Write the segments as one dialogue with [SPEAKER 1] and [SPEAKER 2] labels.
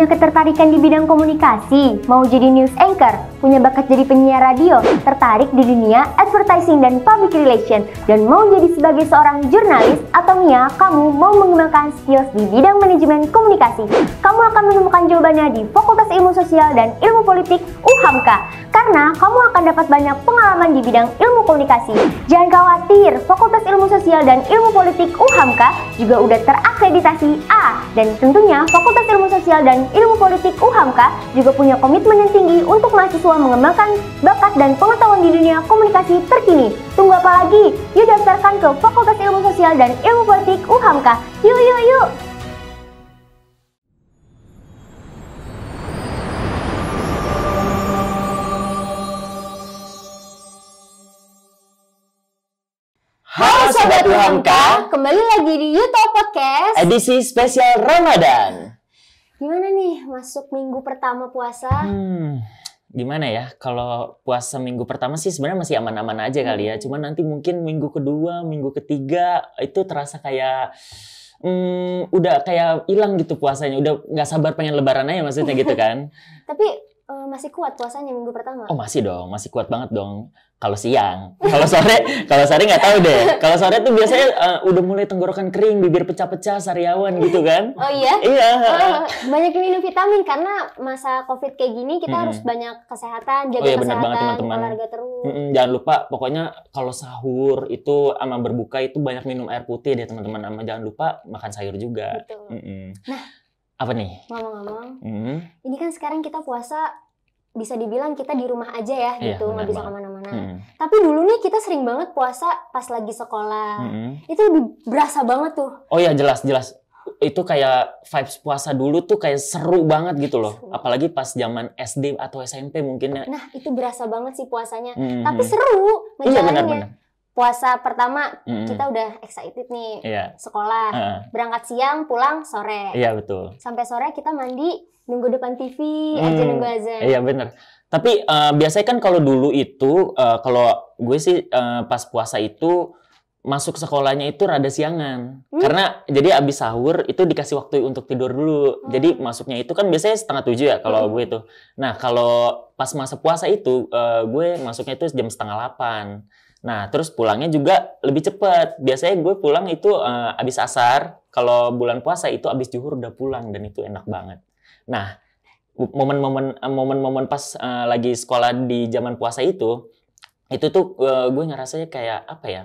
[SPEAKER 1] Punya ketertarikan di bidang komunikasi? Mau jadi news anchor? Punya bakat jadi penyiar radio? Tertarik di dunia advertising dan public relation? Dan mau jadi sebagai seorang jurnalis? Atau Mia, kamu mau mengembangkan skills di bidang manajemen komunikasi? Kamu akan menemukan jawabannya di Fakultas Ilmu Sosial dan Ilmu Politik UHAMKA. Karena kamu akan dapat banyak pengalaman di bidang ilmu komunikasi. Jangan khawatir, Fakultas Ilmu Sosial dan Ilmu Politik UHAMKA juga udah terakreditasi A. Dan tentunya Fakultas Ilmu Sosial dan Ilmu Politik UHAMKA juga punya komitmen yang tinggi untuk mahasiswa mengembangkan bakat dan pengetahuan di dunia komunikasi terkini. Tunggu apa lagi? Yuk daftarkan ke Fakultas Ilmu Sosial dan Ilmu Politik UHAMKA. Yuk, yuk, yuk!
[SPEAKER 2] Halo Sobat UHAMKA,
[SPEAKER 1] kembali lagi di YouTube Podcast
[SPEAKER 2] edisi spesial Ramadan.
[SPEAKER 1] Gimana nih masuk minggu pertama puasa?
[SPEAKER 2] Gimana ya, kalau puasa minggu pertama sih sebenarnya masih aman-aman aja kali ya. Cuman nanti mungkin minggu kedua, minggu ketiga itu terasa kayak udah kayak hilang gitu puasanya. Udah nggak sabar pengen lebaran aja maksudnya gitu kan.
[SPEAKER 1] Tapi masih kuat puasanya minggu pertama?
[SPEAKER 2] Oh masih dong, masih kuat banget dong. Kalau siang, kalau sore nggak tahu deh. Kalau sore tuh biasanya udah mulai tenggorokan kering, bibir pecah-pecah, sariawan gitu kan?
[SPEAKER 1] Oh iya?
[SPEAKER 2] Iya.
[SPEAKER 1] Banyak minum vitamin karena masa COVID kayak gini kita harus banyak kesehatan, jaga
[SPEAKER 2] bener
[SPEAKER 1] kesehatan,
[SPEAKER 2] banget, teman-teman.
[SPEAKER 1] olahraga terus.
[SPEAKER 2] Jangan lupa, pokoknya kalau sahur itu sama berbuka itu banyak minum air putih deh teman-teman. Sama jangan lupa makan sayur juga.
[SPEAKER 1] Betul.
[SPEAKER 2] Nah, apa nih?
[SPEAKER 1] Ngomong-ngomong, ini kan sekarang kita puasa. Bisa dibilang kita di rumah aja ya gitu, nggak bisa kemana-mana. Tapi dulu nih kita sering banget puasa pas lagi sekolah. Itu lebih berasa banget tuh.
[SPEAKER 2] Oh ya jelas. Itu kayak vibes puasa dulu tuh kayak seru banget gitu loh. Apalagi pas zaman SD atau SMP mungkin ya.
[SPEAKER 1] Nah itu berasa banget sih puasanya. Tapi seru ngejalaninnya.
[SPEAKER 2] Iya benar-benar.
[SPEAKER 1] Puasa pertama kita udah excited nih. Sekolah. Berangkat siang, pulang sore.
[SPEAKER 2] Iya betul.
[SPEAKER 1] Sampai sore kita mandi. Nunggu depan TV aja nunggu azan.
[SPEAKER 2] Iya bener. Tapi biasanya kan kalau dulu itu, kalau gue sih pas puasa itu masuk sekolahnya itu rada siangan. Karena jadi abis sahur itu dikasih waktu untuk tidur dulu. Jadi masuknya itu kan biasanya 6:30 ya kalau gue itu. Nah kalau pas masa puasa itu gue masuknya itu jam 7:30. Nah terus pulangnya juga lebih cepat. Biasanya gue pulang itu abis asar. Kalau bulan puasa itu abis zuhur udah pulang dan itu enak banget. Nah, momen-momen pas lagi sekolah di zaman puasa itu tuh gue ngerasanya kayak apa ya?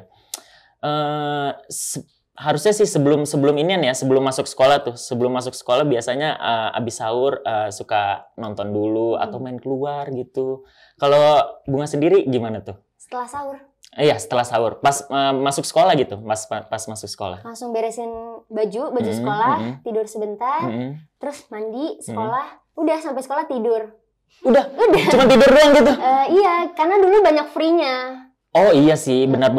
[SPEAKER 2] Harusnya sih sebelum inian ya, sebelum masuk sekolah biasanya abis sahur suka nonton dulu atau main keluar gitu. Kalau Bunga sendiri gimana tuh?
[SPEAKER 1] Setelah sahur?
[SPEAKER 2] Iya, setelah sahur. Pas masuk sekolah gitu, pas masuk sekolah.
[SPEAKER 1] Langsung beresin baju sekolah, tidur sebentar, terus mandi, sekolah, udah sampai sekolah tidur.
[SPEAKER 2] Udah. Cuma tidur doang gitu?
[SPEAKER 1] Iya, karena dulu banyak free-nya.
[SPEAKER 2] Oh iya sih, benar.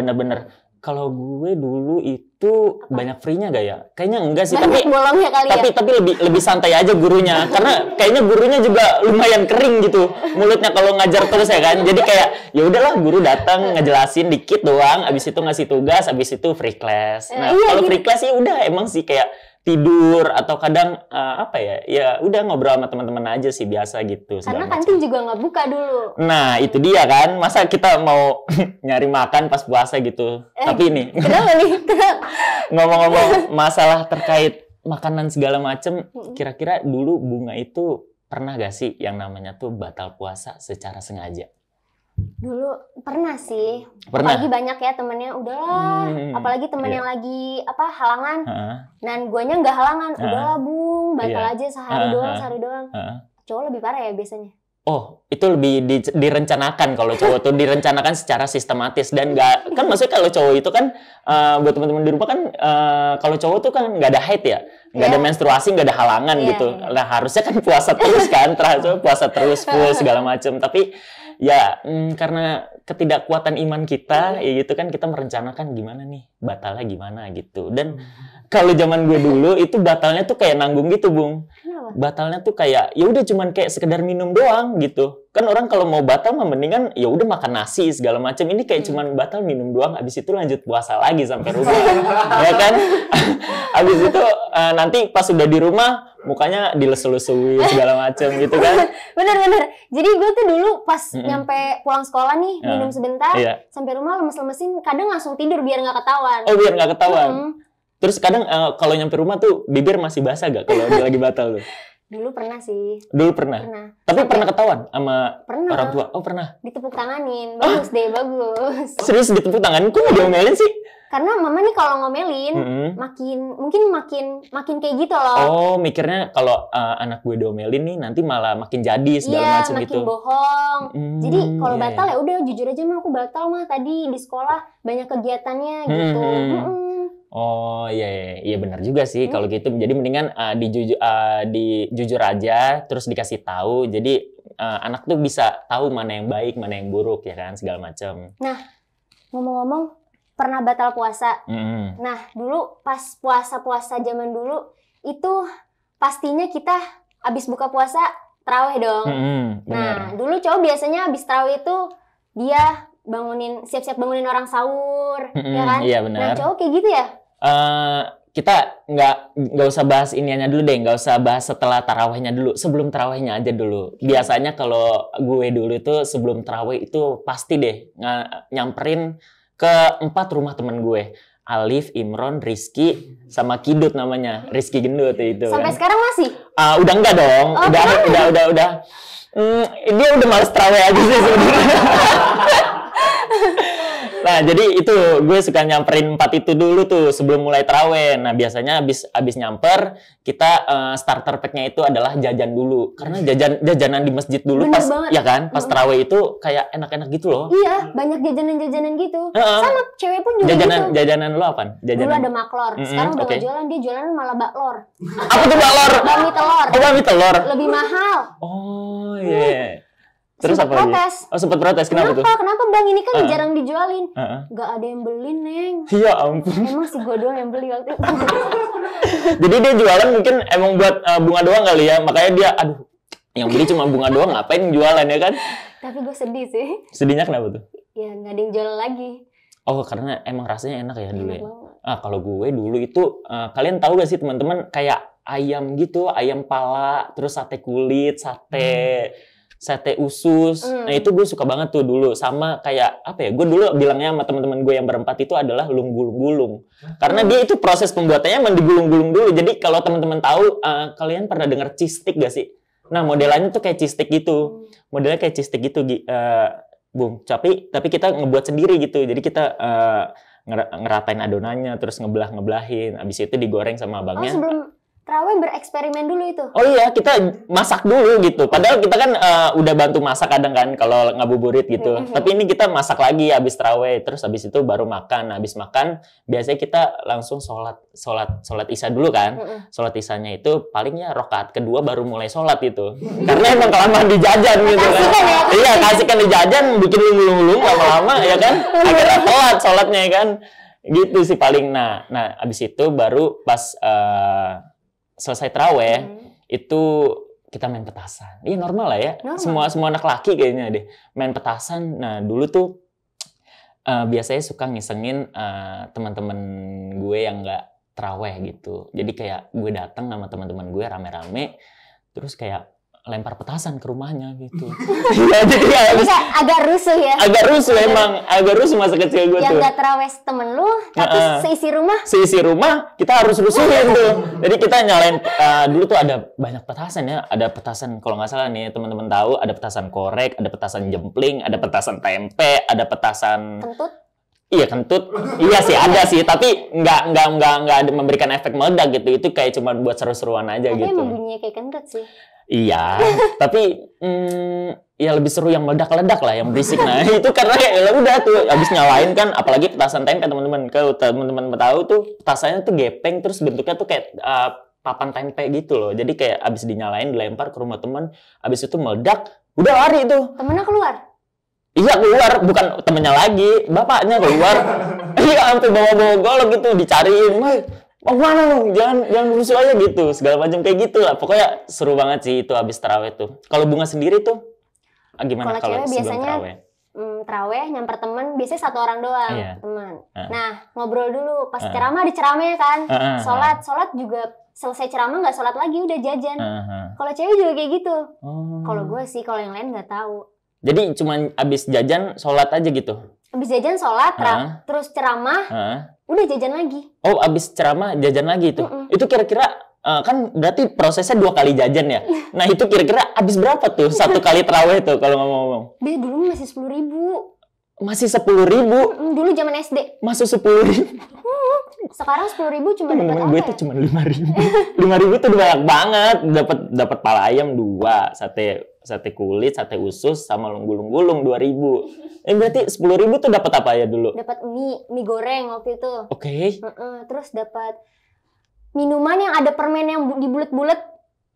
[SPEAKER 2] Kalau gue dulu itu banyak free-nya gak ya? Kayaknya enggak sih,
[SPEAKER 1] banyak bolongnya kali ya.
[SPEAKER 2] Tapi lebih santai aja gurunya, karena kayaknya gurunya juga lumayan kering gitu mulutnya kalau ngajar terus ya kan. Jadi kayak ya udahlah guru datang ngejelasin dikit doang, abis itu ngasih tugas, abis itu free class. Nah kalau free class sih udah emang sih kayak tidur atau kadang apa ya? Ya udah ngobrol sama teman-teman aja sih biasa gitu.
[SPEAKER 1] Karena kantin juga nggak buka dulu.
[SPEAKER 2] Nah itu dia kan, masa kita mau nyari makan pas puasa gitu. Tapi ini
[SPEAKER 1] kenapa nih?
[SPEAKER 2] ngomong-ngomong masalah terkait makanan segala macem, kira-kira dulu Bunga itu pernah gak sih yang namanya tuh batal puasa secara sengaja?
[SPEAKER 1] Dulu pernah sih.
[SPEAKER 2] Pernah?
[SPEAKER 1] Apalagi banyak ya temennya, udahlah. Apalagi temen yang lagi halangan. Dan guanya nggak halangan. Udahlah Bung, batal aja sehari doang. Cowok lebih parah ya biasanya.
[SPEAKER 2] Oh, itu lebih direncanakan kalau cowok tuh direncanakan secara sistematis dan nggak kan maksudnya kalau cowok itu kan buat teman-teman di rumah kan kalau cowok tuh kan nggak ada haid ya, nggak ada menstruasi, nggak ada halangan gitu. Nah harusnya kan puasa terus kan, puasa terus full segala macam. Tapi ya karena ketidakkuatan iman kita, ya gitu kan kita merencanakan gimana nih batalnya gimana gitu. Dan kalau zaman gue dulu itu batalnya tuh kayak nanggung gitu Bung.
[SPEAKER 1] Apa?
[SPEAKER 2] Batalnya tuh kayak ya udah cuman kayak sekedar minum doang gitu. Kan orang kalau mau batal mah mendingan ya udah makan nasi segala macam. Ini kayak cuman batal minum doang, habis itu lanjut puasa lagi sampai rumah. Ya kan? Habis itu nanti pas udah di rumah mukanya dilus-lusuin segala macam gitu kan.
[SPEAKER 1] Bener. Jadi gue tuh dulu pas nyampe pulang sekolah nih, minum sebentar,
[SPEAKER 2] Iya.
[SPEAKER 1] sampai rumah lemes-lemesin, kadang langsung tidur biar nggak ketahuan.
[SPEAKER 2] Oh, biar nggak ketahuan. Terus kadang kalau nyampe rumah tuh bibir masih basah gak kalau dia lagi batal tuh?
[SPEAKER 1] Dulu pernah sih.
[SPEAKER 2] Dulu pernah. Tapi pernah ketahuan sama
[SPEAKER 1] Pernah.
[SPEAKER 2] orang tua? Oh, pernah.
[SPEAKER 1] Ditepuk tanganin, bagus deh, bagus.
[SPEAKER 2] Serius ditepuk tangan? Kok nggak diomelin sih?
[SPEAKER 1] Karena mama nih kalau ngomelin, makin kayak gitu loh.
[SPEAKER 2] Oh, mikirnya kalau anak gue diomelin nih nanti malah makin jadi segala macam
[SPEAKER 1] makin
[SPEAKER 2] gitu.
[SPEAKER 1] bohong. Jadi kalau
[SPEAKER 2] iya,
[SPEAKER 1] batal ya udah jujur aja mah aku batal mah tadi di sekolah banyak kegiatannya gitu.
[SPEAKER 2] Oh iya benar juga sih kalau gitu. Jadi mendingan dijujur aja, terus dikasih tahu. Jadi anak tuh bisa tahu mana yang baik, mana yang buruk ya kan segala macam.
[SPEAKER 1] Nah, ngomong-ngomong pernah batal puasa. Nah, dulu pas puasa zaman dulu itu pastinya kita abis buka puasa tarawih dong. Nah, dulu cowok biasanya abis tarawih itu dia siap-siap bangunin orang sahur, ya kan?
[SPEAKER 2] Iya benar.
[SPEAKER 1] Nah, cowok kayak gitu ya?
[SPEAKER 2] Kita nggak usah bahas iniannya dulu deh, nggak usah bahas setelah tarawihnya dulu, sebelum tarawihnya aja dulu. Biasanya kalau gue dulu itu sebelum tarawih itu pasti deh nyamperin ke 4 rumah temen gue. Alif, Imron, Rizky, sama Kidut namanya, Rizky Gendut itu.
[SPEAKER 1] Sampai
[SPEAKER 2] kan.
[SPEAKER 1] sekarang masih?
[SPEAKER 2] Udah enggak dong, udah. Dia udah males tarawih aja sih sebenarnya. Nah, jadi itu gue suka nyamperin 4 itu dulu tuh sebelum mulai tarawih. Nah, biasanya abis nyamper kita starter pack-nya itu adalah jajan dulu. Karena jajanan di masjid dulu
[SPEAKER 1] Bener
[SPEAKER 2] pas
[SPEAKER 1] banget.
[SPEAKER 2] ya kan, pas tarawih itu kayak enak-enak gitu loh.
[SPEAKER 1] Iya, banyak jajanan-jajanan gitu. Sama cewek pun juga gitu.
[SPEAKER 2] Jajanan lo apa?
[SPEAKER 1] Dulu ada maklor, sekarang udah nggak jualan, dia jualan malah baklor.
[SPEAKER 2] Apa tuh baklor?
[SPEAKER 1] Bakmi telur.
[SPEAKER 2] Oh, bakmi telur.
[SPEAKER 1] Lebih mahal.
[SPEAKER 2] Oh, iya. Terus
[SPEAKER 1] Sempet
[SPEAKER 2] apa
[SPEAKER 1] protes.
[SPEAKER 2] lagi? Oh, sempat protes. Kenapa tuh?
[SPEAKER 1] Kenapa bang ini kan jarang dijualin?
[SPEAKER 2] Heeh.
[SPEAKER 1] Gak ada yang beli, Neng.
[SPEAKER 2] Ya ampun.
[SPEAKER 1] Emang sih gue doang yang beli waktu itu.
[SPEAKER 2] Jadi dia jualan mungkin emang buat bunga doang kali ya. Makanya dia, aduh, yang beli cuma bunga doang, ngapain jualan ya kan?
[SPEAKER 1] Tapi gue sedih sih.
[SPEAKER 2] Sedihnya kenapa tuh?
[SPEAKER 1] Ya gak ada yang jual lagi.
[SPEAKER 2] Oh, karena emang rasanya enak ya dulu ya?
[SPEAKER 1] Enak banget.
[SPEAKER 2] Kalau gue dulu itu, kalian tahu gak sih teman-teman, kayak ayam gitu, ayam pala, terus sate kulit, sate usus. Nah, itu gue suka banget tuh dulu. Sama kayak apa ya? Gue dulu bilangnya sama teman-teman gue yang berempat itu adalah gulung-gulung. Karena dia itu proses pembuatannya emang digulung-gulung dulu. Jadi kalau teman-teman tahu, kalian pernah dengar cheese stick gak sih? Nah, modelannya tuh kayak cheese stick gitu. Modelnya kayak cheese stick gitu, Bung. Tapi kita ngebuat sendiri gitu. Jadi kita ngeratain adonannya, terus ngebelahin. Abis itu digoreng sama abangnya.
[SPEAKER 1] Oh, sebelum tarawih bereksperimen dulu itu?
[SPEAKER 2] Oh iya, kita masak dulu gitu. Padahal kita kan udah bantu masak kadang kan kalau ngabuburit gitu. Tapi ini kita masak lagi habis tarawih, terus habis itu baru makan. Habis makan biasanya kita langsung sholat isya dulu kan. Sholat isyanya itu paling ya rakaat kedua baru mulai sholat itu. Karena emang kelamaan dijajan gitu kan. Iya, kasihkan dijajan, bikin lulung-lulung lama-lama ya kan. Akhirnya telat sholatnya kan. Gitu sih paling. Nah habis itu baru pas selesai taraweh itu kita main petasan. Iya normal lah ya. Normal. Semua anak laki kayaknya deh main petasan. Nah dulu tuh biasanya suka ngisengin teman-teman gue yang nggak taraweh gitu. Jadi kayak gue datang sama teman-teman gue rame-rame, terus kayak lempar petasan ke rumahnya gitu. Ya, jadi
[SPEAKER 1] agak rusuh ya.
[SPEAKER 2] Agak rusuh masa kecil gue tuh.
[SPEAKER 1] Yang gak terawih temen lu, tapi seisi rumah kita harus rusuhin tuh. Jadi kita nyalain dulu tuh ada banyak petasan ya. Ada petasan kalau nggak salah nih teman-teman tahu, ada petasan korek, ada petasan jempling, ada petasan tempe, ada petasan kentut.
[SPEAKER 2] Iya kentut, iya sih ada sih, tapi nggak ada memberikan efek meledak gitu. Itu kayak cuma buat seru-seruan aja
[SPEAKER 1] tapi
[SPEAKER 2] gitu.
[SPEAKER 1] Tapi emang bunyinya kayak kentut sih.
[SPEAKER 2] Iya, tapi ya lebih seru yang meledak-ledak lah, yang berisik. Nah itu karena ya udah tuh habis nyalain kan, apalagi petasan tempe teman-teman. Kalau teman-teman tahu tuh petasannya tuh gepeng, terus bentuknya tuh kayak papan tempe gitu loh. Jadi kayak abis dinyalain dilempar ke rumah teman, abis itu meledak, udah lari tuh.
[SPEAKER 1] Temennya keluar?
[SPEAKER 2] Iya keluar, bukan temennya lagi, bapaknya keluar. Iya sampai bawa-bawa golok gitu dicariin, mau mana dong, jangan rusuh aja gitu, segala macam kayak gitu lah. Pokoknya seru banget sih itu habis taraweh tuh. Kalau Bunga sendiri tuh gimana kalau
[SPEAKER 1] cewek
[SPEAKER 2] sebelum
[SPEAKER 1] biasanya
[SPEAKER 2] taraweh?
[SPEAKER 1] Taraweh nyamper temen, biasanya satu orang doang,
[SPEAKER 2] Iya.
[SPEAKER 1] teman. Nah, ngobrol dulu, pas
[SPEAKER 2] Uh.
[SPEAKER 1] ceramah di ceramahnya kan,
[SPEAKER 2] Uh.
[SPEAKER 1] sholat juga selesai ceramah nggak sholat lagi, udah jajan. Kalau cewek juga kayak gitu. Kalau gue sih, kalau yang lain nggak tahu.
[SPEAKER 2] Jadi cuma abis jajan sholat aja gitu?
[SPEAKER 1] Abis jajan sholat, terus ceramah, udah jajan lagi.
[SPEAKER 2] Oh, abis ceramah jajan lagi itu? Itu kira-kira kan berarti prosesnya 2 kali jajan ya? Nah itu kira-kira abis berapa tuh satu kali taraweh tuh kalau ngomong-ngomong?
[SPEAKER 1] Dulu masih 10.000.
[SPEAKER 2] Masih 10.000?
[SPEAKER 1] Dulu zaman SD.
[SPEAKER 2] Masuk 10.000?
[SPEAKER 1] Sekarang 10.000 cuma dapat
[SPEAKER 2] Temen-temen gue tuh cuma 5.000. 5.000 tuh banyak banget. Dapat pala ayam 2, sate kulit, sate usus, sama gulung-gulung 2.000. Berarti 10.000 tuh dapat apa ya dulu?
[SPEAKER 1] Dapat mie goreng waktu itu.
[SPEAKER 2] Oke.
[SPEAKER 1] Terus dapat minuman yang ada permen yang dibulet-bulet.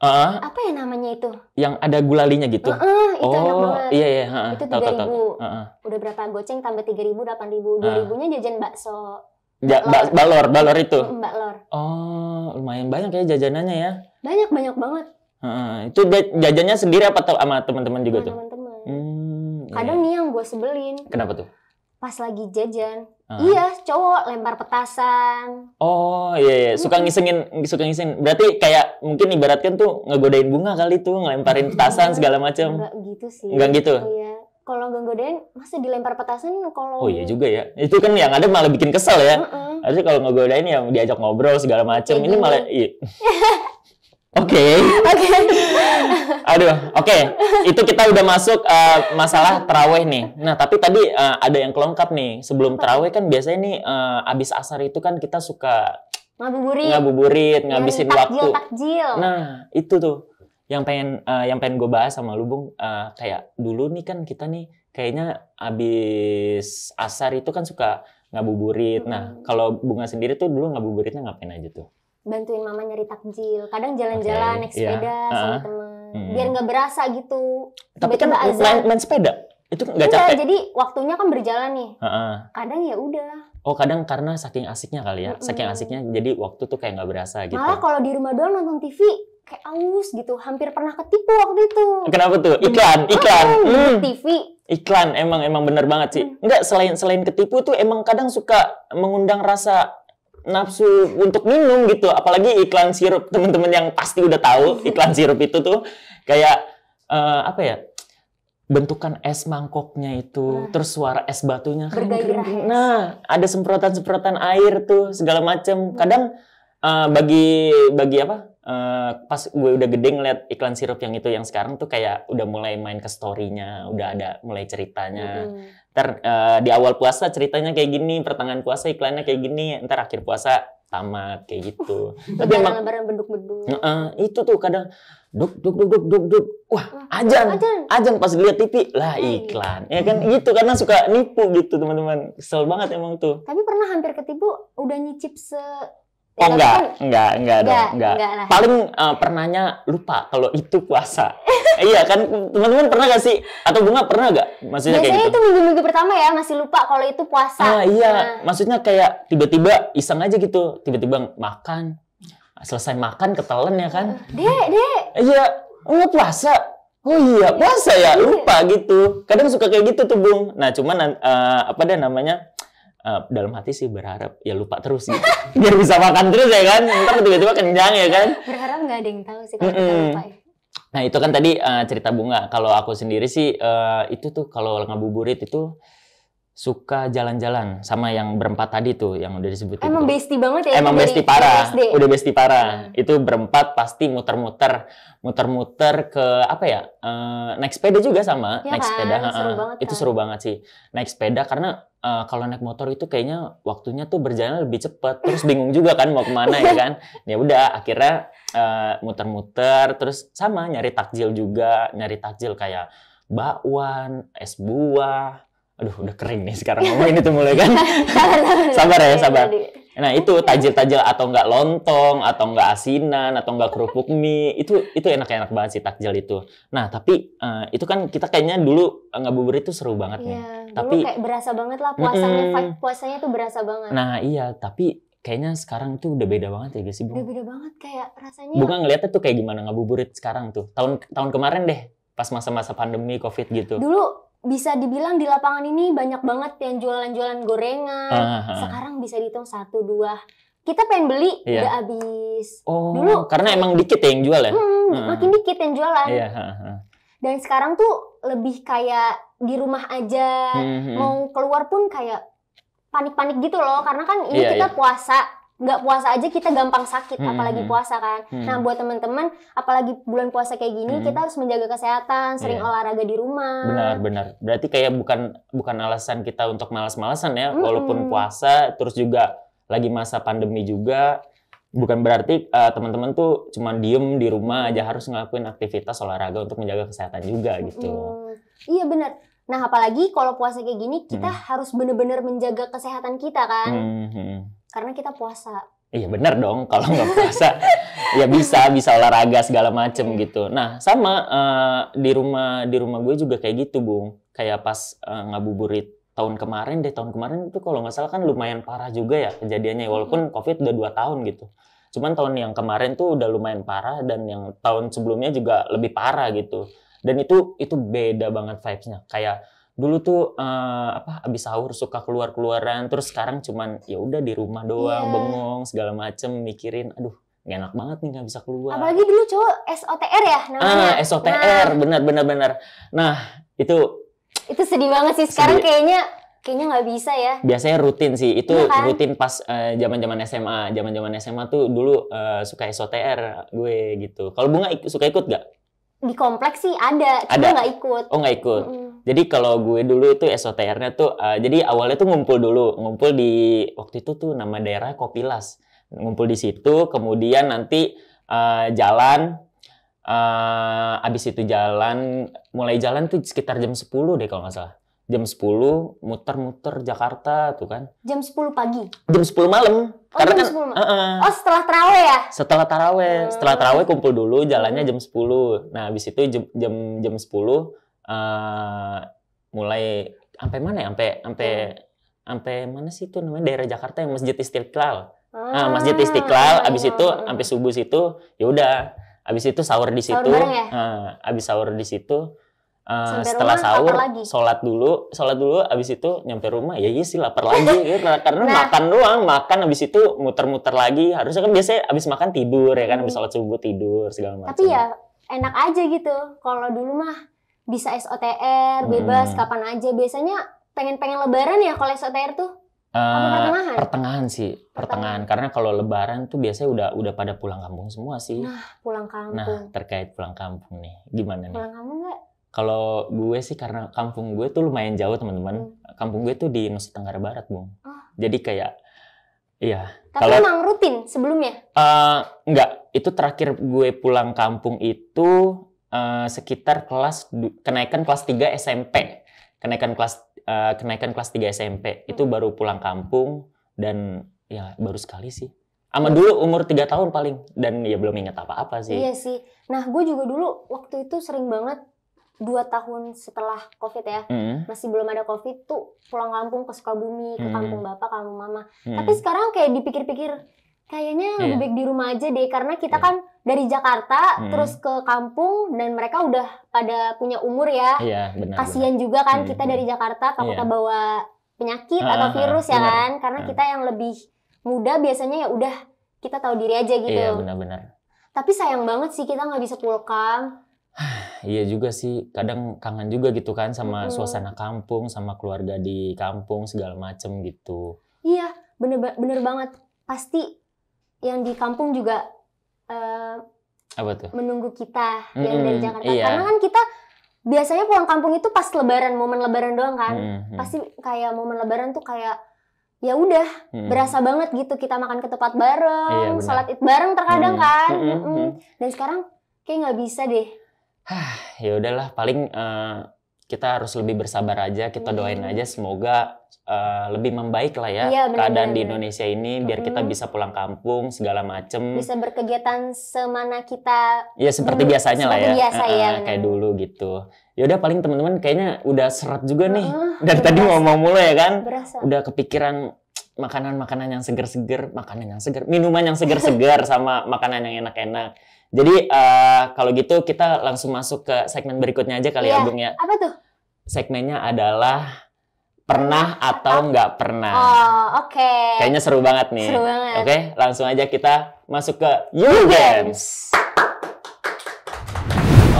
[SPEAKER 1] Apa ya namanya itu?
[SPEAKER 2] Yang ada gulalinya gitu?
[SPEAKER 1] Itu enak banget.
[SPEAKER 2] Iya.
[SPEAKER 1] Itu 3.000. Udah berapa goceng tambah 3.000, 8.000. 2.000-nya jajan bakso.
[SPEAKER 2] Balor itu?
[SPEAKER 1] Balor.
[SPEAKER 2] Oh, lumayan banyak ya jajanannya ya?
[SPEAKER 1] Banyak banget.
[SPEAKER 2] Itu jajannya sendiri apa sama teman-teman juga tuh?
[SPEAKER 1] Teman-teman. Kadang nih yang gue sebelin.
[SPEAKER 2] Kenapa tuh?
[SPEAKER 1] Pas lagi jajan, iya cowok lempar petasan.
[SPEAKER 2] Oh iya, suka ngisengin. Berarti kayak mungkin ibaratkan tuh ngegodain Bunga kali tuh, ngelemparin petasan segala macam.
[SPEAKER 1] Enggak gitu sih.
[SPEAKER 2] Enggak gitu?
[SPEAKER 1] Iya. Kalau ngegodain, masa dilempar petasan kalau...
[SPEAKER 2] Oh iya juga ya. Itu kan yang ada malah bikin kesel ya. Harusnya kalau ngegodain ya diajak ngobrol segala macam. Ini malah... Oke. Aduh, oke. Itu kita udah masuk masalah taraweh nih. Nah, tapi tadi ada yang kelengkap nih. Sebelum taraweh kan biasanya nih abis asar itu kan kita suka ngabuburit, ngabisin waktu.
[SPEAKER 1] Takjil.
[SPEAKER 2] Nah, itu tuh yang pengen gue bahas sama lu, Bung. Kayak dulu nih kan kita nih kayaknya abis asar itu kan suka ngabuburit. Nah, kalau Bunga sendiri tuh dulu ngabuburitnya ngapain aja tuh?
[SPEAKER 1] Bantuin mama nyari takjil, kadang jalan-jalan naik sepeda sama temen, biar nggak berasa gitu.
[SPEAKER 2] Tapi kan main sepeda itu nggak capek.
[SPEAKER 1] Jadi waktunya kan berjalan nih. Kadang ya udah.
[SPEAKER 2] Oh, kadang karena saking asiknya kali ya, saking asiknya jadi waktu tuh kayak nggak berasa gitu.
[SPEAKER 1] Malah kalau di rumah doang nonton TV kayak aus gitu, hampir pernah ketipu waktu itu.
[SPEAKER 2] Kenapa tuh? Iklan.
[SPEAKER 1] TV.
[SPEAKER 2] Iklan emang bener banget sih. Enggak, selain ketipu tuh emang kadang suka mengundang rasa nafsu untuk minum gitu, apalagi iklan sirup. Teman-teman yang pasti udah tahu iklan sirup itu tuh kayak apa ya, bentukan es mangkoknya itu, terus suara es batunya kan kering. Nah, ada semprotan air tuh segala macem. Kadang bagi apa, pas gue udah gede ngeliat iklan sirup yang itu yang sekarang tuh kayak udah mulai main ke story-nya, udah ada mulai ceritanya. Ntar di awal puasa ceritanya kayak gini, pertengahan puasa iklannya kayak gini, ntar akhir puasa tamat kayak gitu. Tapi emang
[SPEAKER 1] beduk-beduk.
[SPEAKER 2] Itu tuh kadang duk. Wah, azan pas lihat TV lah iklan. Ya kan gitu, karena suka nipu gitu, teman-teman. Kesel banget emang tuh.
[SPEAKER 1] Tapi pernah hampir ketipu, udah nyicip
[SPEAKER 2] Oh enggak dong. Paling pernahnya lupa kalau itu puasa. Iya kan, teman-teman pernah gak sih? Atau Bunga pernah gak? Maksudnya
[SPEAKER 1] biasanya
[SPEAKER 2] kayak gitu.
[SPEAKER 1] Itu minggu-minggu pertama ya, masih lupa kalau itu puasa.
[SPEAKER 2] Iya, maksudnya kayak tiba-tiba iseng aja gitu. Tiba-tiba makan, selesai makan ketelan ya kan.
[SPEAKER 1] Dek.
[SPEAKER 2] Iya, enggak puasa. Oh iya, puasa ya, lupa gitu. Kadang suka kayak gitu tuh, Bung. Nah, cuman dalam hati sih berharap ya lupa terus gitu. Biar bisa makan terus ya kan. Ntar tiba-tiba kenyang ya kan.
[SPEAKER 1] Berharap nggak ada yang tahu sih kalau kita lupa ya.
[SPEAKER 2] Nah itu kan tadi cerita Bunga. Kalau aku sendiri sih itu tuh kalau ngabuburit itu suka jalan-jalan sama yang berempat tadi tuh yang udah disebutin.
[SPEAKER 1] Emang bestie banget ya?
[SPEAKER 2] Emang bestie parah. Udah bestie parah. Itu berempat pasti muter-muter ke apa ya? Naik sepeda juga sama.
[SPEAKER 1] Ya
[SPEAKER 2] naik
[SPEAKER 1] kan?
[SPEAKER 2] sepeda.
[SPEAKER 1] Seru banget,
[SPEAKER 2] itu seru banget sih. Naik sepeda karena kalau naik motor itu kayaknya waktunya tuh berjalan lebih cepat. Terus bingung juga kan mau kemana ya kan? Ya udah akhirnya muter-muter terus sama nyari takjil juga, nyari takjil kayak bakwan, es buah. Aduh, udah kering nih sekarang ngomongin itu mulai kan. Sabar. Nah, itu tajil-tajil atau enggak lontong, atau enggak asinan, atau enggak kerupuk mie. Itu enak-enak banget sih takjil itu. Nah, tapi itu kan kita kayaknya dulu ngabuburit itu seru banget nih.
[SPEAKER 1] Tapi kayak berasa banget lah puasanya, puasanya tuh berasa banget.
[SPEAKER 2] Nah, iya, tapi kayaknya sekarang tuh udah beda banget ya guys sih, Bung.
[SPEAKER 1] Udah beda banget kayak rasanya.
[SPEAKER 2] Bunga ngeliatnya tuh kayak gimana ngabuburit sekarang tuh. Tahun kemarin deh, pas masa-masa pandemi Covid gitu.
[SPEAKER 1] Dulu bisa dibilang di lapangan ini banyak banget yang jualan-jualan gorengan. Sekarang bisa dihitung 1, 2. Kita pengen beli, udah habis.
[SPEAKER 2] Oh,
[SPEAKER 1] dulu
[SPEAKER 2] karena emang dikit ya yang jual ya?
[SPEAKER 1] Makin dikit yang jualan.
[SPEAKER 2] Iya.
[SPEAKER 1] Dan sekarang tuh lebih kayak di rumah aja. Mau keluar pun kayak panik-panik gitu loh, karena kan ini kita puasa, nggak puasa aja kita gampang sakit, apalagi puasa kan. Nah buat teman-teman, apalagi bulan puasa kayak gini, kita harus menjaga kesehatan, sering olahraga di rumah.
[SPEAKER 2] Benar. Berarti kayak bukan alasan kita untuk malas-malasan ya, walaupun puasa, terus juga lagi masa pandemi juga, bukan berarti teman-teman tuh cuma diem di rumah aja, harus ngelakuin aktivitas olahraga untuk menjaga kesehatan juga gitu.
[SPEAKER 1] Iya benar. Nah apalagi kalau puasa kayak gini kita harus bener-bener menjaga kesehatan kita kan, karena kita puasa.
[SPEAKER 2] Iya benar dong, kalau nggak puasa ya bisa olahraga segala macem gitu. Nah sama di rumah gue juga kayak gitu Bung, kayak pas ngabuburit tahun kemarin itu kalau nggak salah kan lumayan parah juga ya kejadiannya, walaupun Covid udah 2 tahun gitu. Cuman tahun yang kemarin tuh udah lumayan parah, dan yang tahun sebelumnya juga lebih parah gitu. Dan itu beda banget vibes-nya. Kayak dulu tuh abis sahur suka keluar-keluaran, terus sekarang cuman ya udah di rumah doang, bengong segala macem, mikirin aduh nggak enak banget nih nggak bisa keluar.
[SPEAKER 1] Apalagi dulu cowok SOTR ya namanya.
[SPEAKER 2] SOTR, benar. Nah itu
[SPEAKER 1] sedih banget sih sekarang, kayaknya nggak bisa ya.
[SPEAKER 2] Biasanya rutin sih, itu rutin pas zaman-zaman SMA tuh dulu suka SOTR gue gitu. Kalau Bunga suka ikut gak?
[SPEAKER 1] Di kompleks sih ada, cuma nggak ikut.
[SPEAKER 2] Oh nggak ikut. Jadi kalau gue dulu itu SOTR-nya tuh, jadi awalnya tuh ngumpul di waktu itu tuh nama daerah Kopilas, ngumpul di situ, kemudian nanti jalan, abis itu mulai jalan tuh sekitar jam 10 deh kalau nggak salah. Jam 10 muter-muter Jakarta tuh kan.
[SPEAKER 1] Jam 10 pagi?
[SPEAKER 2] Jam 10 malam. Karena
[SPEAKER 1] jam
[SPEAKER 2] kan
[SPEAKER 1] 10 setelah taraweh ya?
[SPEAKER 2] Setelah taraweh kumpul dulu, jalannya jam 10. Nah, habis itu jam 10 mulai sampai mana ya? Sampai mana sih itu namanya daerah Jakarta yang Masjid Istiqlal. Nah, Masjid Istiqlal habis itu sampai subuh situ, ya udah. Habis itu sahur di situ. Habis sahur di situ. Setelah sahur, sholat dulu, abis itu nyampe rumah, ya iya sih lapar lagi, karena makan, abis itu muter-muter lagi, harusnya kan biasanya abis makan tidur ya kan, abis sholat subuh tidur, segala macam.
[SPEAKER 1] Tapi ya enak aja gitu, kalau dulu mah bisa SOTR, bebas kapan aja, biasanya pengen lebaran ya kalau SOTR tuh?
[SPEAKER 2] Pertengahan, karena kalau lebaran tuh biasanya udah pada pulang kampung semua sih.
[SPEAKER 1] Pulang kampung.
[SPEAKER 2] Nah, terkait pulang kampung nih, gimana nih?
[SPEAKER 1] Pulang kampung nggak?
[SPEAKER 2] Kalau gue sih karena kampung gue tuh lumayan jauh teman-teman. Kampung gue tuh di Nusa Tenggara Barat, Bung. Jadi kayak, iya.
[SPEAKER 1] Tapi emang rutin sebelumnya?
[SPEAKER 2] Enggak, itu terakhir gue pulang kampung itu sekitar kenaikan kelas 3 SMP. Kenaikan kelas 3 SMP itu baru pulang kampung, dan ya baru sekali sih. Sama dulu umur 3 tahun paling, dan ya belum ingat apa-apa sih.
[SPEAKER 1] Iya sih. Nah, gue juga dulu waktu itu sering banget 2 tahun setelah Covid ya, masih belum ada Covid tuh pulang kampung ke Sukabumi, ke kampung bapak, kampung mama. Tapi sekarang kayak dipikir-pikir, kayaknya lebih baik di rumah aja deh, karena kita kan dari Jakarta terus ke kampung, dan mereka udah pada punya umur ya. Kasian juga kan kita dari Jakarta takutnya bawa penyakit atau virus ya kan, karena kita yang lebih muda biasanya ya udah kita tahu diri aja gitu.
[SPEAKER 2] Iya benar-benar.
[SPEAKER 1] Tapi sayang banget sih kita nggak bisa pulang.
[SPEAKER 2] Iya juga sih, kadang kangen juga gitu kan sama suasana kampung, sama keluarga di kampung segala macem gitu.
[SPEAKER 1] Iya, bener banget. Pasti yang di kampung juga
[SPEAKER 2] apa tuh?
[SPEAKER 1] Menunggu kita yang dari Jakarta. Karena kan kita biasanya pulang kampung itu pas lebaran, momen lebaran doang kan. Pasti kayak momen lebaran tuh kayak ya udah berasa banget gitu, kita makan ketupat bareng, sholat id bareng terkadang kan. Dan sekarang kayak nggak bisa deh.
[SPEAKER 2] Ya udahlah, paling kita harus lebih bersabar aja, kita doain aja semoga lebih membaik lah ya keadaan di Indonesia ini, biar kita bisa pulang kampung segala macem, bisa
[SPEAKER 1] berkegiatan semana kita
[SPEAKER 2] ya seperti biasanya lah ya, kayak
[SPEAKER 1] bener.
[SPEAKER 2] dulu gitu. Ya udah, paling teman-teman kayaknya udah seret juga nih dari tadi ngomong mulu ya kan, udah kepikiran makanan-makanan yang seger-seger, minuman yang seger-seger sama makanan yang enak-enak. Jadi kalau gitu kita langsung masuk ke segmen berikutnya aja kali ya, Bung ya.
[SPEAKER 1] Apa tuh?
[SPEAKER 2] Segmennya adalah pernah atau nggak pernah.
[SPEAKER 1] Oh, oke.
[SPEAKER 2] Kayaknya seru banget nih.
[SPEAKER 1] Seru banget.
[SPEAKER 2] Oke, langsung aja kita masuk ke You Games.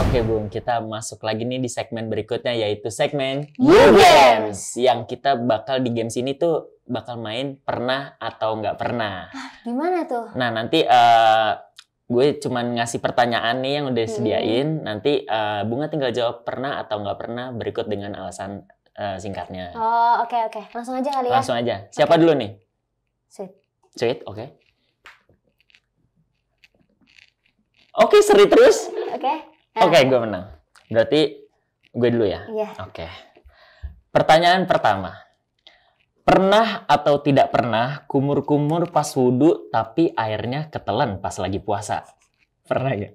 [SPEAKER 2] Oke Bung, kita masuk lagi nih di segmen berikutnya, yaitu segmen
[SPEAKER 1] You Games.
[SPEAKER 2] Yang kita bakal di games ini tuh bakal main pernah atau nggak pernah.
[SPEAKER 1] Gimana tuh?
[SPEAKER 2] Nah nanti gue cuman ngasih pertanyaan nih yang udah disediain. Nanti Bunga tinggal jawab pernah atau nggak pernah berikut dengan alasan singkatnya.
[SPEAKER 1] Oh, oke. Langsung aja kali ya.
[SPEAKER 2] Langsung aja. Siapa dulu nih?
[SPEAKER 1] Sweet,
[SPEAKER 2] oke. Oke, seri terus.
[SPEAKER 1] Oke.
[SPEAKER 2] Oke, gue menang. Berarti gue dulu ya?
[SPEAKER 1] Iya.
[SPEAKER 2] Oke. Pertanyaan pertama. Pernah atau tidak pernah kumur-kumur pas wudhu tapi airnya ketelan pas lagi puasa? Pernah gak?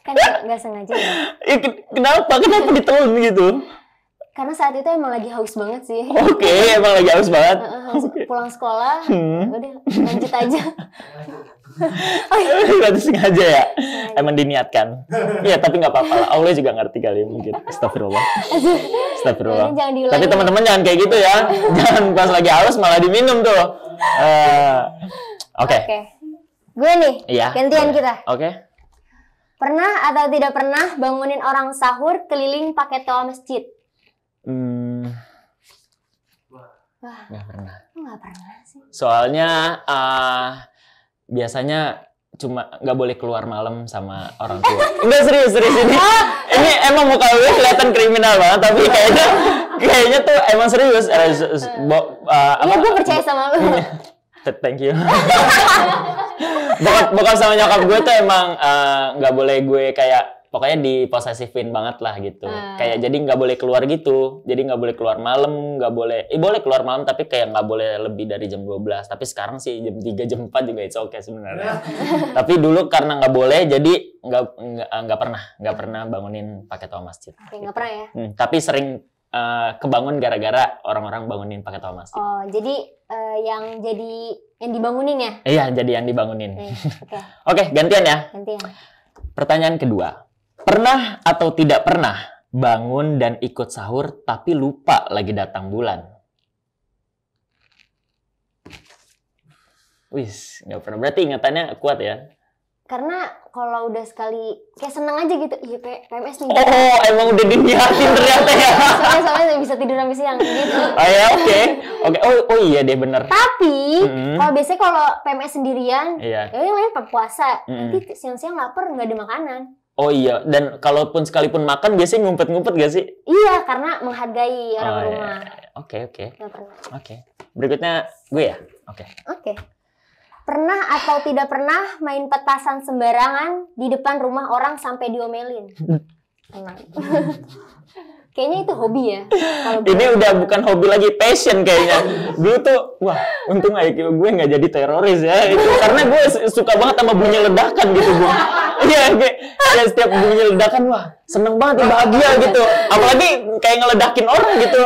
[SPEAKER 1] Kan nggak sengaja ya.
[SPEAKER 2] Kenapa ditelan gitu?
[SPEAKER 1] Karena saat itu emang lagi haus banget sih.
[SPEAKER 2] Oke, emang lagi haus banget.
[SPEAKER 1] Pulang sekolah, udah lanjut aja.
[SPEAKER 2] Berarti sengaja ya? Emang diniatkan? Iya, tapi nggak apa-apa lah. Allah juga ngerti kali mungkin. Astagfirullah. Tapi teman-teman jangan kayak gitu ya. Jangan pas lagi haus malah diminum tuh. Oke.
[SPEAKER 1] Gue nih,
[SPEAKER 2] iya,
[SPEAKER 1] gantian kita.
[SPEAKER 2] Oke.
[SPEAKER 1] Pernah atau tidak pernah bangunin orang sahur keliling pakai toa masjid? Wah,
[SPEAKER 2] nggak pernah.
[SPEAKER 1] Nggak pernah sih.
[SPEAKER 2] Soalnya biasanya cuma nggak boleh keluar malam sama orang tua. Enggak, serius ini. Ini emang muka gue kelihatan kriminal banget, tapi kayaknya tuh emang serius.
[SPEAKER 1] Iya, gue percaya sama lu.
[SPEAKER 2] Thank you. Bokap sama nyokap gue tuh emang nggak boleh gue kayak pokoknya diposesifin banget lah gitu. Kayak jadi nggak boleh keluar gitu. Jadi nggak boleh keluar malam, nggak boleh. Boleh keluar malam tapi kayak nggak boleh lebih dari jam 12. Tapi sekarang sih jam 3, jam 4 juga it's okay sebenarnya. Tapi dulu karena nggak boleh jadi nggak pernah bangunin pakai toa masjid.
[SPEAKER 1] Oke, nggak pernah ya.
[SPEAKER 2] Tapi sering kebangun gara-gara orang-orang bangunin pakai toa masjid.
[SPEAKER 1] Oh, jadi yang dibangunin ya?
[SPEAKER 2] Iya, jadi yang dibangunin.
[SPEAKER 1] Oke,
[SPEAKER 2] gantian ya.
[SPEAKER 1] Gantian.
[SPEAKER 2] Pertanyaan kedua. Pernah atau tidak pernah bangun dan ikut sahur tapi lupa lagi datang bulan? Wis, nggak pernah. Berarti ingatannya kuat ya?
[SPEAKER 1] Karena kalau udah sekali kayak seneng aja gitu, iya PMS nih.
[SPEAKER 2] Oh, emang udah diniatin ternyata ya.
[SPEAKER 1] Soalnya bisa tidur sampai siang gitu.
[SPEAKER 2] Oh ya, oke. Oh iya deh, bener.
[SPEAKER 1] Tapi kalau biasanya kalau PMS sendirian,
[SPEAKER 2] iya.
[SPEAKER 1] yang lain puasa, nanti siang-siang lapar nggak ada makanan.
[SPEAKER 2] Oh iya, dan kalaupun sekalipun makan biasanya ngumpet-ngumpet gak sih?
[SPEAKER 1] Iya, karena menghargai orang rumah.
[SPEAKER 2] Oke.
[SPEAKER 1] Nggak pernah.
[SPEAKER 2] Oke. Berikutnya gue ya? Oke.
[SPEAKER 1] Pernah atau tidak pernah main petasan sembarangan di depan rumah orang sampai diomelin? Pernah. Kayaknya itu hobi ya.
[SPEAKER 2] Ini udah bukan hobi lagi, passion kayaknya. Dulu tuh, wah, untung aja gue nggak jadi teroris ya. Itu karena gue suka banget sama bunyi ledakan gitu, Bung. Iya, kayak setiap bunyi ledakan, wah, seneng banget, bahagia gitu. Apalagi kayak ngeledakin orang gitu.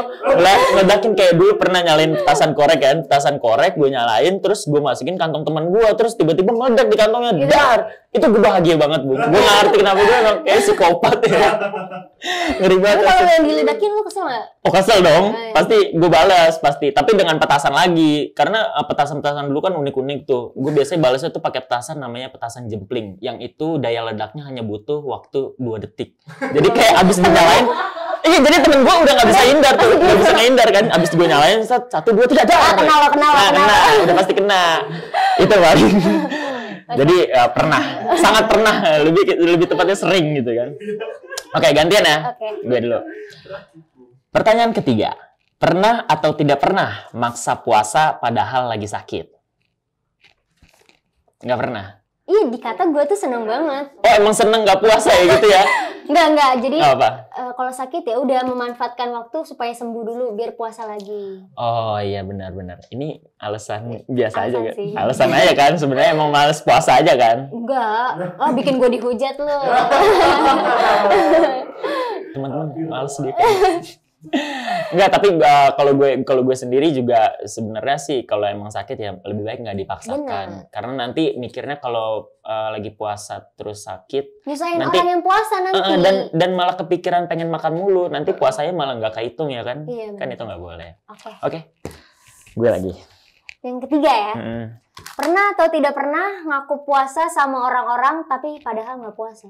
[SPEAKER 2] Ngeledakin kayak dulu pernah nyalain petasan korek kan. Petasan korek gue nyalain, terus gue masukin kantong teman gue. Terus tiba-tiba meledak di kantongnya. Dar! Itu gue bahagia banget, Bung. Gue nggak ngerti kenapa gue emang kayak psikopat ya. Ngeri banget.
[SPEAKER 1] Tapi kalau yang diledakin lu kesel nggak?
[SPEAKER 2] Oh, kesel dong. Pasti gue balas, pasti. Tapi dengan petasan lagi. Karena petasan-petasan dulu kan unik-unik tuh. Gue biasanya balasnya tuh pakai petasan namanya petasan jempling. Yang itu daya ledaknya hanya butuh waktu 2 detik. Jadi kayak abis dinyalain, iya, jadi temen gue udah nggak bisa hindar tuh, nggak bisa ngehindar kan. Abis gue nyalain, 1, 2, 3, dar. Kena, udah pasti kena. Itu paling. Jadi pernah, sangat pernah, lebih tepatnya sering gitu kan. Oke, gantian ya. Gue dulu. Pertanyaan ketiga. Pernah atau tidak pernah maksa puasa padahal lagi sakit? Nggak pernah.
[SPEAKER 1] Iya, dikata gue tuh seneng banget.
[SPEAKER 2] Oh, emang seneng nggak puasa ya gitu ya?
[SPEAKER 1] Enggak. Jadi
[SPEAKER 2] kalau
[SPEAKER 1] sakit ya udah memanfaatkan waktu supaya sembuh dulu biar puasa lagi.
[SPEAKER 2] Oh iya, benar. Ini alasan biasa aja kan?
[SPEAKER 1] Sih.
[SPEAKER 2] Alasan aja kan? Sebenarnya emang males puasa aja kan?
[SPEAKER 1] Enggak. Oh, bikin gue dihujat lo.
[SPEAKER 2] Teman-teman males dia. Enggak, tapi kalau gue sendiri juga sebenarnya sih kalau emang sakit ya lebih baik nggak dipaksakan.
[SPEAKER 1] Benar.
[SPEAKER 2] Karena nanti mikirnya kalau lagi puasa terus sakit,
[SPEAKER 1] Nyusahin
[SPEAKER 2] nanti
[SPEAKER 1] orang yang puasa nanti.
[SPEAKER 2] dan malah kepikiran pengen makan mulu, nanti puasanya malah nggak kehitung ya kan?
[SPEAKER 1] Iya,
[SPEAKER 2] Kan
[SPEAKER 1] benar.
[SPEAKER 2] itu nggak boleh.
[SPEAKER 1] Oke.
[SPEAKER 2] Oke, gue lagi.
[SPEAKER 1] Yang ketiga ya.
[SPEAKER 2] Mm-mm.
[SPEAKER 1] Pernah atau tidak pernah ngaku puasa sama orang-orang tapi padahal nggak puasa?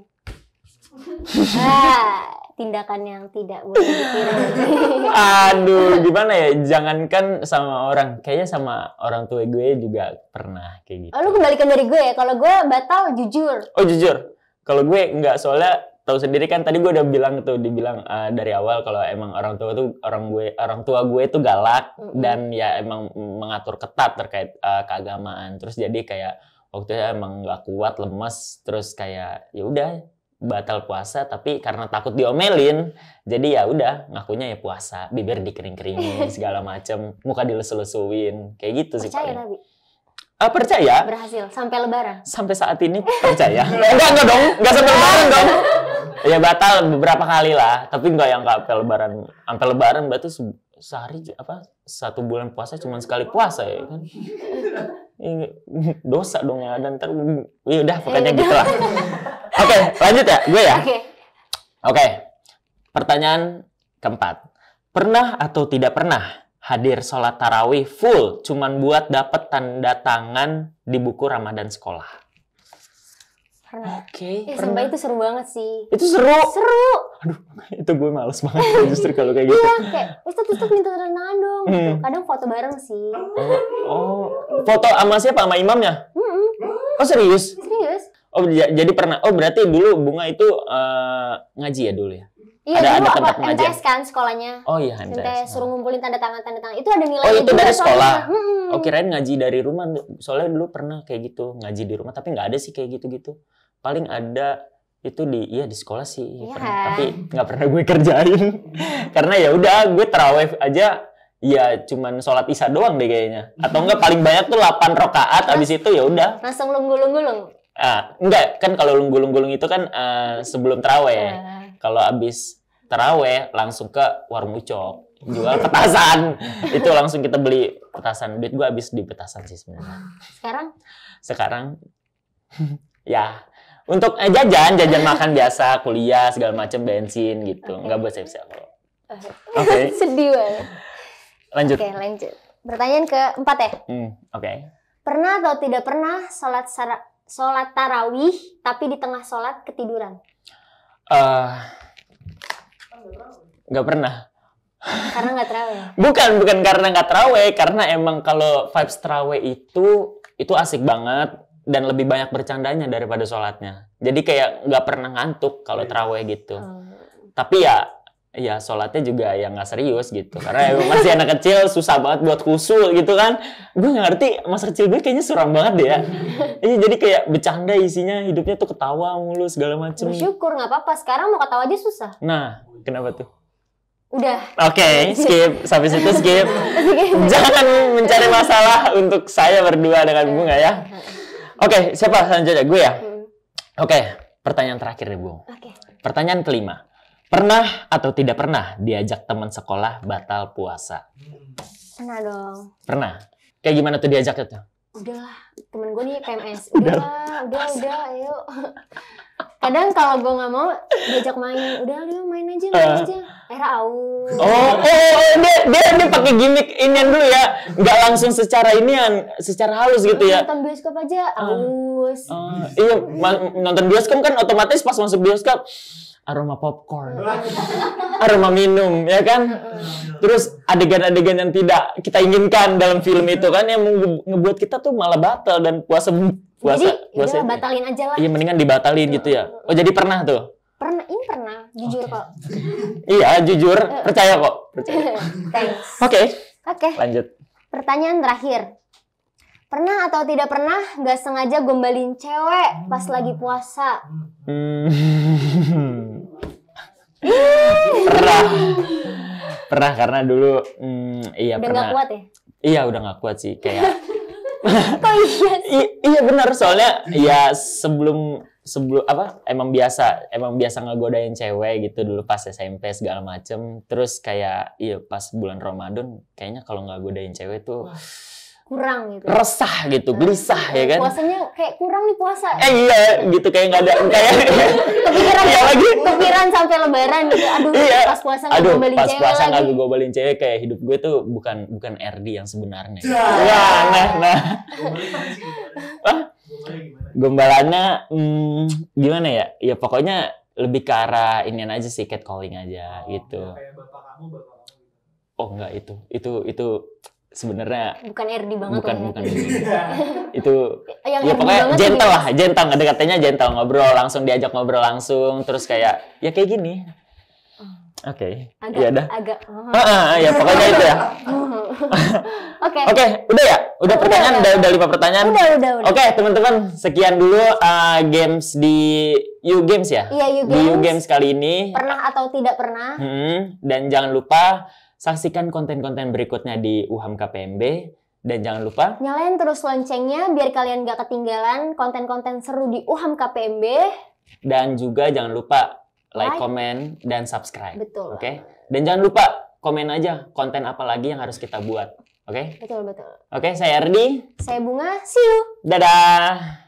[SPEAKER 1] Tindakan yang tidak boleh ditiru.
[SPEAKER 2] Aduh, gimana ya? Jangankan sama orang, kayaknya sama orang tua gue juga pernah kayak gitu.
[SPEAKER 1] Oh, lu kebalikan dari gue ya. Kalau gue batal jujur.
[SPEAKER 2] Oh jujur, kalau gue enggak, soalnya tahu sendiri kan tadi gue udah dibilang dari awal kalau emang orang tua gue itu galak dan ya emang mengatur ketat terkait keagamaan. Terus jadi kayak waktu itu emang nggak kuat, lemes, terus kayak ya udah batal puasa, tapi karena takut diomelin, jadi ya udah ngakunya ya puasa, bibir dikering-keringin segala macem, muka dilesu-lesuin, kayak gitu sih.
[SPEAKER 1] Percaya tapi?
[SPEAKER 2] Percaya.
[SPEAKER 1] Berhasil sampai lebaran.
[SPEAKER 2] Sampai saat ini percaya. Enggak dong, enggak sampai lebaran dong. Ya batal beberapa kali lah, tapi enggak yang sampai lebaran. Sampai lebaran berarti sehari satu bulan puasa cuma sekali puasa ya kan. Ini dosa dong ya, dan ntar ya udah pokoknya gitu lah. Oke, lanjut ya, gue ya. Oke. Pertanyaan keempat. Pernah atau tidak pernah hadir sholat tarawih full cuman buat dapet tanda tangan di buku Ramadan sekolah?
[SPEAKER 1] Pernah.
[SPEAKER 2] Oke,
[SPEAKER 1] Sumpah itu seru banget sih.
[SPEAKER 2] itu seru.
[SPEAKER 1] Seru.
[SPEAKER 2] Aduh, itu gue males banget justru kalau kayak gitu.
[SPEAKER 1] Iya, kayak Ustaz minta tanda tangan dong. Kadang foto bareng sih.
[SPEAKER 2] Foto sama siapa? Sama imamnya? Oh serius?
[SPEAKER 1] Serius?
[SPEAKER 2] Oh jadi pernah. Oh berarti dulu Bunga itu ngaji ya dulu ya?
[SPEAKER 1] Iya,
[SPEAKER 2] ada
[SPEAKER 1] dulu
[SPEAKER 2] tempat
[SPEAKER 1] apa
[SPEAKER 2] pengajian?
[SPEAKER 1] MTS kan sekolahnya.
[SPEAKER 2] Oh iya
[SPEAKER 1] MTS
[SPEAKER 2] MTS.
[SPEAKER 1] suruh ngumpulin tanda tangan. Itu ada nilainya
[SPEAKER 2] Oh itu
[SPEAKER 1] juga
[SPEAKER 2] dari sekolah?
[SPEAKER 1] soalnya.
[SPEAKER 2] Oh kirain ngaji dari rumah. Soalnya dulu pernah kayak gitu, ngaji di rumah. Tapi nggak ada sih kayak gitu-gitu. Paling ada itu di sekolah sih.
[SPEAKER 1] Iya.
[SPEAKER 2] Pernah. Tapi nggak pernah gue kerjain. Karena ya udah gue tarawih aja. Ya cuman sholat isya doang deh kayaknya. Atau enggak paling banyak tuh 8 rakaat. Abis itu ya udah.
[SPEAKER 1] Langsung lunggulung-gulung.
[SPEAKER 2] Enggak kan kalau lunggulung-gulung itu kan sebelum tarawih. Kalau abis taraweh langsung ke warung ucok jual petasan. Itu langsung kita beli petasan. Duit gue habis di petasan sih sebenarnya. Sekarang ya untuk jajan makan biasa, kuliah segala macam, bensin gitu. Nggak buat siap-siap. Oke.
[SPEAKER 1] Sedih banget.
[SPEAKER 2] Lanjut.
[SPEAKER 1] Oke, lanjut. Pertanyaan keempat ya.
[SPEAKER 2] Oke.
[SPEAKER 1] Pernah atau tidak pernah sholat tarawih tapi di tengah sholat ketiduran?
[SPEAKER 2] Nggak pernah.
[SPEAKER 1] Karena nggak terawih.
[SPEAKER 2] Bukan karena nggak terawih, karena emang kalau vibes terawih itu asik banget dan lebih banyak bercandanya daripada sholatnya. Jadi kayak nggak pernah ngantuk kalau terawih gitu. Tapi ya sholatnya juga yang nggak serius gitu. Karena masih anak kecil susah banget buat khusyuk gitu kan. Gue nggak ngerti masa kecil gue kayaknya suram banget deh ya. Jadi kayak bercanda isinya, hidupnya tuh ketawa mulu segala macem.
[SPEAKER 1] Bersyukur nggak apa-apa. Sekarang mau ketawa aja susah.
[SPEAKER 2] Nah, kenapa tuh?
[SPEAKER 1] Udah.
[SPEAKER 2] Oke, skip. Sampai situ skip. Jangan mencari masalah untuk saya berdua dengan Bunga ya. Oke, siapa selanjutnya? Gue ya? Oke, pertanyaan terakhir nih Bung. Pertanyaan kelima. Pernah atau tidak pernah diajak teman sekolah batal puasa?
[SPEAKER 1] Pernah dong.
[SPEAKER 2] Pernah? Kayak gimana tuh diajak itu?
[SPEAKER 1] Udahlah, temen gue nih PMS. Udah, ayo. Kadang kalau gue nggak mau diajak main, udah lu main aja. Aus.
[SPEAKER 2] Dia pakai gimmick inian dulu ya, nggak langsung secara halus gitu ya.
[SPEAKER 1] Nonton bioskop aja, aus.
[SPEAKER 2] Iya, nonton bioskop kan otomatis pas masuk bioskop aroma popcorn, aroma minum, ya kan? Terus adegan-adegan yang tidak kita inginkan dalam film itu kan yang ngebuat kita tuh malah batal dan puasa.
[SPEAKER 1] Jadi batalin aja lah.
[SPEAKER 2] Iya, mendingan dibatalin gitu ya. Oh, jadi pernah tuh?
[SPEAKER 1] Pernah, jujur kok.
[SPEAKER 2] Iya, jujur, percaya kok.
[SPEAKER 1] Thanks.
[SPEAKER 2] Oke. Lanjut.
[SPEAKER 3] Pertanyaan terakhir. Pernah atau tidak pernah nggak sengaja gombalin cewek pas lagi puasa?
[SPEAKER 2] Pernah karena dulu iya
[SPEAKER 3] Udah
[SPEAKER 2] pernah.
[SPEAKER 3] nggak kuat ya?
[SPEAKER 2] Iya udah nggak kuat sih kayak.
[SPEAKER 3] Kok iya sih?
[SPEAKER 2] Iya benar soalnya ya sebelum sebelum emang biasa ngegodain cewek gitu dulu pas SMP segala macem. Terus kayak pas bulan Ramadan kayaknya kalau nggak godain cewek tuh
[SPEAKER 3] kurang gitu.
[SPEAKER 2] Resah gitu, gelisah ya kan.
[SPEAKER 3] Puasanya kayak kurang nih puasa.
[SPEAKER 2] Iya gitu kayak nggak ada kayak
[SPEAKER 3] kepikiran sampai lebaran gitu. Aduh, pas puasa nggak gombalin
[SPEAKER 2] pas
[SPEAKER 3] cewek
[SPEAKER 2] puasa
[SPEAKER 3] lagi.
[SPEAKER 2] nggak gombalin cewek, kayak hidup gue tuh bukan RD yang sebenarnya. Nah. Gombalannya gimana ya? Ya pokoknya lebih ke arah inian aja sih, catcalling aja gitu.
[SPEAKER 4] Kayak bapak kamu gitu.
[SPEAKER 2] Oh enggak, itu sebenarnya
[SPEAKER 3] bukan RD banget.
[SPEAKER 2] Bukan itu
[SPEAKER 3] yang
[SPEAKER 2] ya pokoknya gentle lah, katanya gentle, diajak ngobrol langsung, terus kayak ya kayak gini. Oke. Ya udah.
[SPEAKER 3] Agak.
[SPEAKER 2] Ya pokoknya itu ya. Oke, udah ya? Udah pertanyaan, udah 5 pertanyaan.
[SPEAKER 3] Udah.
[SPEAKER 2] Oke, teman-teman, sekian dulu games di You Games ya.
[SPEAKER 3] Iya, You Games.
[SPEAKER 2] Di You Games kali ini.
[SPEAKER 3] Pernah atau tidak pernah?
[SPEAKER 2] Dan jangan lupa saksikan konten-konten berikutnya di UHAM KPMB. Dan jangan lupa
[SPEAKER 3] nyalain terus loncengnya biar kalian gak ketinggalan konten-konten seru di UHAM KPMB.
[SPEAKER 2] Dan juga jangan lupa like, komen, dan subscribe.
[SPEAKER 3] Betul.
[SPEAKER 2] Oke? Dan jangan lupa komen aja konten apa lagi yang harus kita buat. Oke?
[SPEAKER 3] Betul.
[SPEAKER 2] Oke, saya Erdi.
[SPEAKER 3] Saya Bunga. See you.
[SPEAKER 2] Dadah.